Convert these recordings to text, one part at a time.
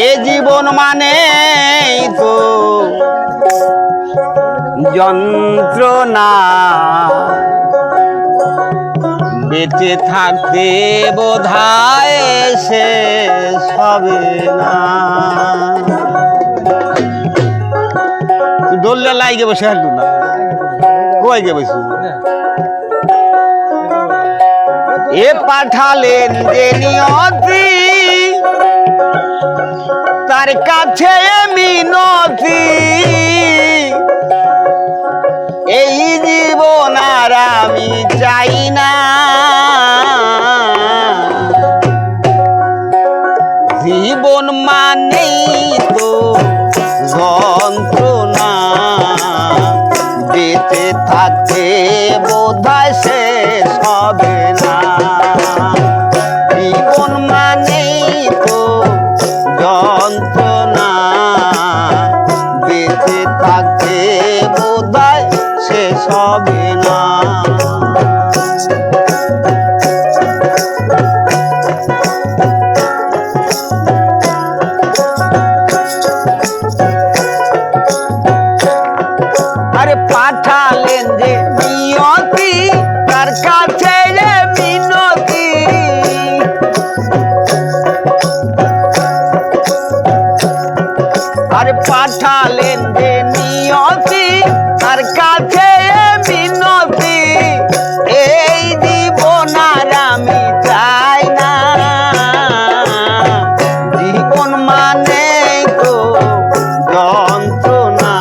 এ জীবন মানে তো যন্ত্রণা, বেঁচে থাকতে বোধহয় শেষ হবে না। ডললে লাইগে বসে হাঁটু না কই গে বসে এ পাঠালেন যে নিয়তি তার কাছে মিনতি, এই জীবন আর আমি চাই না। জীবন মানেই তো যন্ত্রণা, বেঁচে থাকতে বোধহয় শেষ হবে না। জীবন মানেই তো যন্ত্রণা, বেঁচে থাকতে বোধহয় শেষ হবে না। আরে পাঠালেন যে নিয়তি তার কাছে মিনতি, আরে পাঠালেন যে নিয়তি তার কাছে মিনতি, এই জীবন আর আমি চাই না। জীবন মানে তো যন্ত্রণা,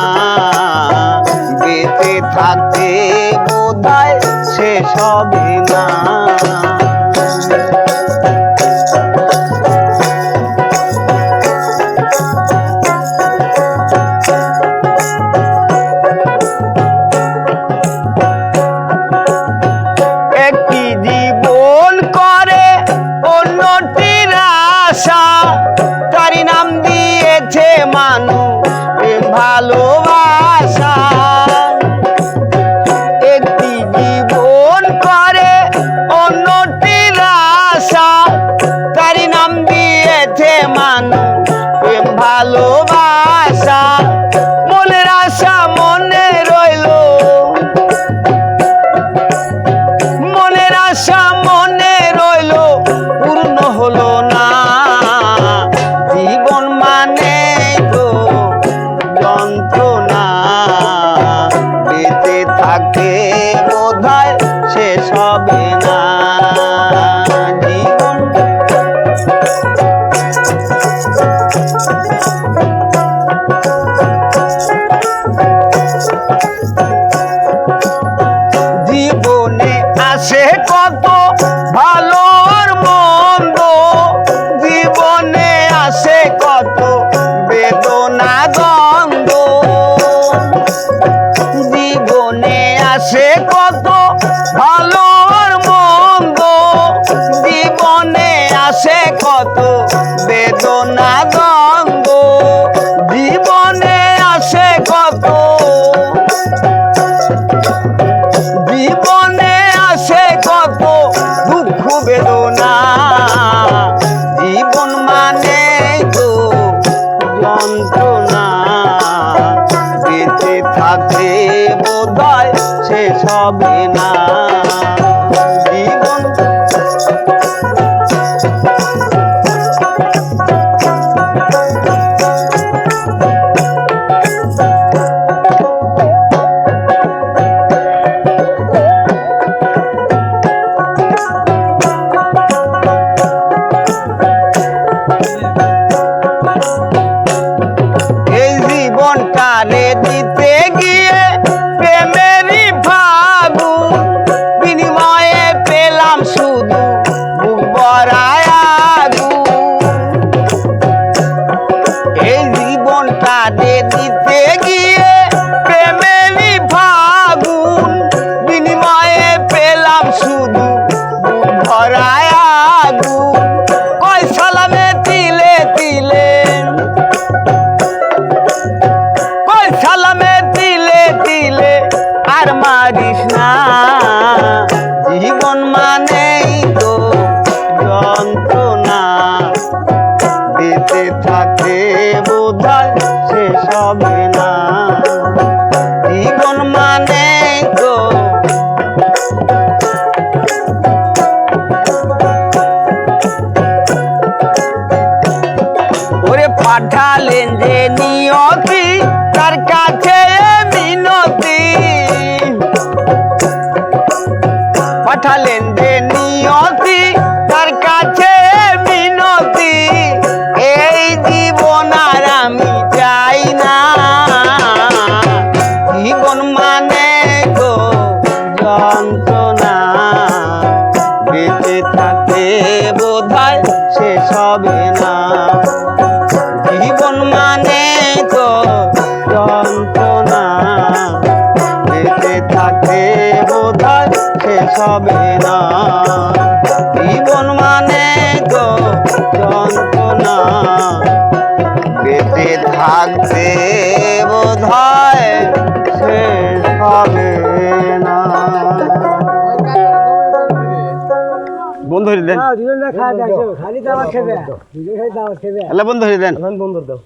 বেঁচে থাকতে বোধহয় শেষ হবে না। একটি জীবন করে অন্যটির আশা, তারই নাম দিয়েছে মানুষ ভালোবাসা। একটি জীবন করে অন্যটির আশা, তারই নাম দিয়েছে মানুষ ভালোবাসা। মনের আশা মনে রইল, মনের আশা মনে রইল, পূর্ণ হলো না। জীবন মানে তো যন্ত্রণা, বেঁচে থাকতে বোধহয় শেষ হবে না। জীবন থাকতে বোধহয় শেষ হবে না জীবন মানে তো ওরে পাঠালেন যে নিয়তি তার কাছে মিনতি পাঠালেন যে নিয়তি তার কাছে মিনতি এই জীবন আর আমি চাই না জীবন মানে গো যন্ত্রণা বেঁচে থাকতে বোধহয় শেষ হবে না জীবন মানে তো যন্ত্রণা বেঁচে থাকতে বোধহয় শেষ হবে না জীবন মানে তো যন্ত্রণা বেঁচে থাকতে বোধহয় শেষ হবে না বন্ধু দেন খালি দাওয়াত খেবে দুজন খালি দাওয়াত খেবে বন্ধু দেন বন্ধুর দাও